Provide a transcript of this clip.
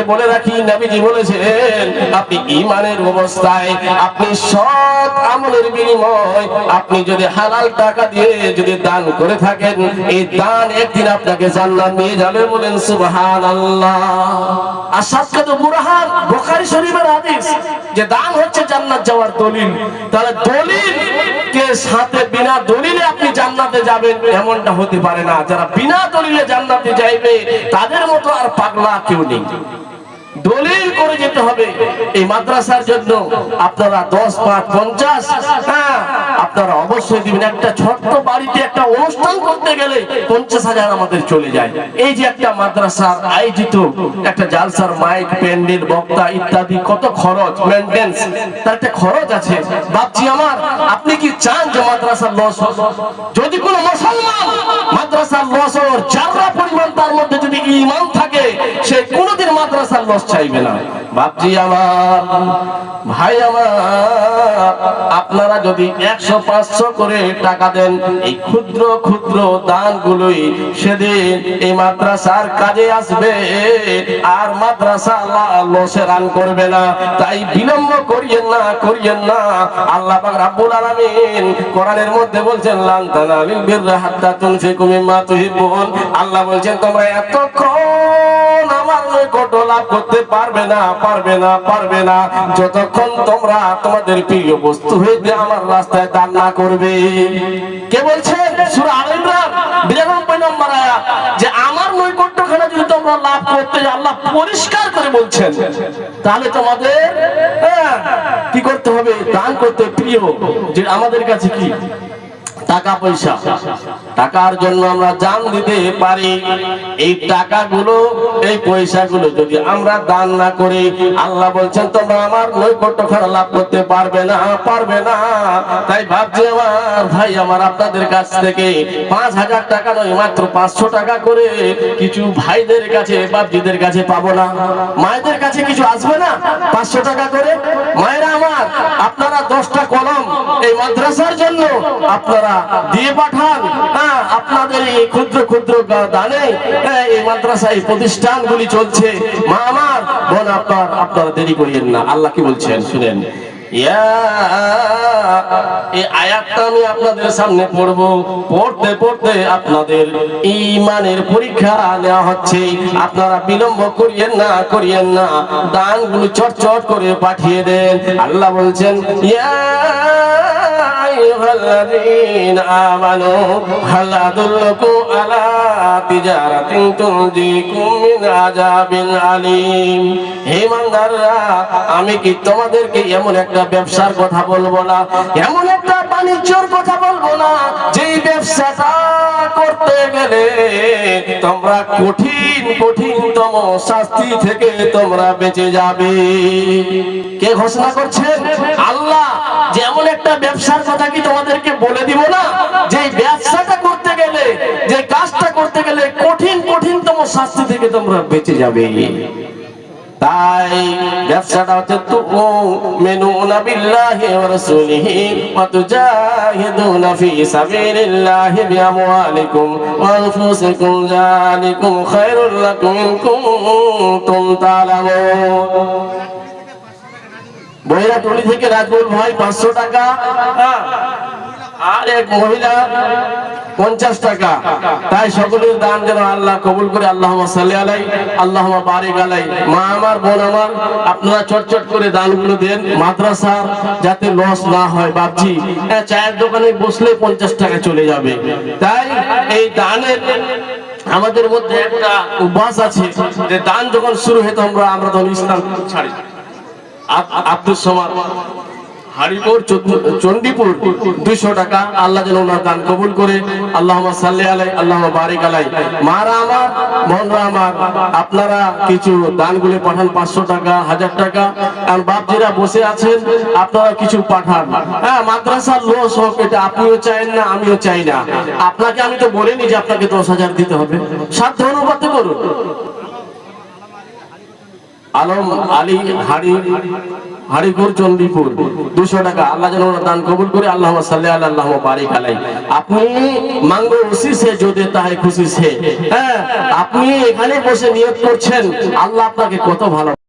বলে রাখি, নবীজি বলেছেন আপনি ঈমানের অবস্থায় আপনি সৎ আমলের বিনিময় আপনি যদি হালাল টাকা দিয়ে যদি দান করে থাকেন, এই দান একদিন আপনাকে জান্নাত নিয়ে যাবে। বলেন সুবহানাল্লাহ। আর সাক্ষাৎ বুরহান, বুখারী শরীফের হাদিস যে দান হচ্ছে জান্নাত যাওয়ার দলিল। তাহলে দলিল কে সাথে বিনা দলিলে আপনি জান্নাতে যাবেন এমনটা হতে পারে না। যারা বিনা দলিলে জান্নাতে যাইবে তাদের মতো আর পাগলা কেউ নেই। দলিল করে যেতে হবে। এই মাদ্রাসার জন্য আপনারা 10, 5, 50 আপনারা অবশ্যই দিবেন। একটা ছোট্ট বাড়িতে একটা অনুষ্ঠান করতে গেলে 50,000 আমাদের চলে যায়। এই যে একটা মাদ্রাসার আয়োজিত একটা জালসার মাইক, প্যান্ডেল, বক্তা ইত্যাদি কত খরচ, মেইনটেনেন্স, তার একটা খরচ আছে। বাপজি আমার, আপনি কি চান যে মাদ্রাসার লস হোক? যদি কোনো মুসলমান মাদ্রাসার লস হওয়ার যারা পরিমাণ তার মধ্যে যদি ঈমান থাকে, সে কোনোদিন মাদ্রাসার লস চাইবে না। বাপজি আমার, ভাই আমার, আপনারা যদি 100-500 করে টাকা দেন, এই ক্ষুদ্র ক্ষুদ্র দানগুলোই সেদিন এই মাদ্রাসার কাজে আসবে, আর মাদ্রাসা লসে রান করবে না। তাই বিলম্ব করিয়েন না, করিয়েন না। আল্লাহ পাক রব্বুল আলামিন কোরআনের মধ্যে বলছেন, লান তানালুল বিররা হাত্তা তুনফিকু মিম্মা তুহিব্বুন। আল্লাহ বলছেন তোমরা এতক্ষণ আমার নৈকট্য লাভ করতে পারবে না, পারবে না, পারবে না যতক্ষণ তোমরা তোমাদের প্রিয় বস্তু হইতে আমার রাস্তায় দান না করবে। কে বলছেন? সূরা আল ইমরান 92 নম্বর আয়াত, যে আমার নৈকট্যখানা যদি তোমরা লাভ করতে, আল্লাহ পরিষ্কার করে বলছেন, তাহলে তোমাদের কি করতে হবে? দান করতে। প্রিয় যে আমাদের কাছে কি টাকা পয়সা, টাকার জন্য আমরা জান দিতে পারি। এই টাকাগুলো, এই পয়সাগুলো যদি আমরা দান না করি, আল্লাহ বলছেন তোমরা আমার নৈকট্যখানা লাভ করতে পারবে না, পারবে না। তাই ভাবছি আমার ভাই আমার, আপনাদের কাছ থেকে 5,000 টাকা নয়, মাত্র 500 টাকা করে কিছু ভাইদের কাছে, বাপজিদের কাছে পাবো না? মায়েদের কাছে কিছু আসবে না? 500 টাকা করে মায়েরা আমার, আপনারা 10টা কলম এই মাদ্রাসার জন্য আপনারা দিয়ে পাঠান। আপনাদের এই ক্ষুদ্র ক্ষুদ্র দানে এই মাদ্রাসায় প্রতিষ্ঠানগুলি চলছে। মা আমার, বোন আপনারা দেরি করিয়েন না। আল্লাহ কি বলছেন শুনেন। এই আয়াতটা আমি আপনাদের সামনে পড়বো। পড়তে পড়তে আপনাদের ঈমানের পরীক্ষা নেওয়া হচ্ছে। আপনারা বিলম্ব করিয়েন না, করিয়েন না। দানগুলো চটচট করে পাঠিয়ে দেন। আল্লাহ বলছেন, ইয়া আইয়ুহাল্লাযীনা আমানু হাল আদুল্লুকুম আলা তিজারাতিন তুনজিকুম মিন আযাবিন আলীম। হে ইমানদাররা, আমি কি তোমাদেরকে এমন একটা ব্যবসার কথা বলবো না, এমন একটা বাণিজ্যের কথা বলবো না, যেই ব্যবসাটা করতে গেলে তোমরা কঠিন কঠিনতম শাস্তি থেকে তোমরা বেঁচে যাবে? কে ঘোষণা করছেন? আল্লাহ। যে এমন একটা ব্যবসার কথা কি তোমাদেরকে বলে দিব না, যে ব্যবসাটা করতে গেলে, যে কাজটা করতে গেলে কঠিন কঠিনতম শাস্তি থেকে তোমরা বেঁচে যাবে? তাই ব্যবসাটা হচ্ছে তুমিনুনা বিল্লাহি ওয়া রাসূলিহি ওয়া তুজাহিদুনা ফি সাবিলিল্লাহি বিআমওয়ালিকুম ওয়া আনফুসিকুম, যালিকুম খায়রুল লাকুম ইন কুনতুম তা'লামুন। বইরা টলি থেকে রাজবুল ভাই 500 টাকা, আর এক মহিলা 50 টাকা। তাই সকলের দান যেন আল্লাহ কবুল করে। আল্লাহুম্মা সাল্লি আলাইহি, আল্লাহুম্মা বারিক আলাইহি। মা আমার, বোন আমার, আপনারা চটচট করে দানগুলো দেন, মাদ্রাসা যাতে লস না হয়। বাপজি, চায়ের দোকানে বসলে 50 টাকা চলে যাবে। তাই এই দানের আমাদের মধ্যে একটা অভ্যাস আছে যে দান যখন শুরু হতো আমরা তখন ইসলাম ছাড়ি। আব্দুল সামাদ হারিপুর চণ্ডীপুর 200 টাকা। আল্লাহ যেন ওনার দান কবুল করে। আল্লাহুম্মা সাল্লি আলাইহি, আল্লাহুম্মা বারিক আলাইহি। মারা আমার, বোনরা আমার, আপনারা কিছু দানগুলো পাঠান, 500 টাকা, 1000 টাকা। আর বাপজিরা বসে আছেন, আপনারা কিছু পাঠান। মাদ্রাসার লস হোক, এটা আপনিও চাইেন না, আমিও চাই না। আপনাকে আমি তো বলিনি যে আপনাকে 10,000 দিতে হবে, সাধ্য অনুপাতে করুন। আলম আলী হাড়িপুর চন্ডীপুর 200 টাকা। আল্লাহ যেন ওনার দান কবুল করে। আল্লাহুম্মা সাল্লি আলা আল্লাহুম্মা বারিক আলাইহি। আপনি মাঙ্গো উসি সে जो देता है खुशी से। হ্যাঁ, আপনি এখানে বসে নিয়ত করছেন, আল্লাহ আপনাকে কত ভালো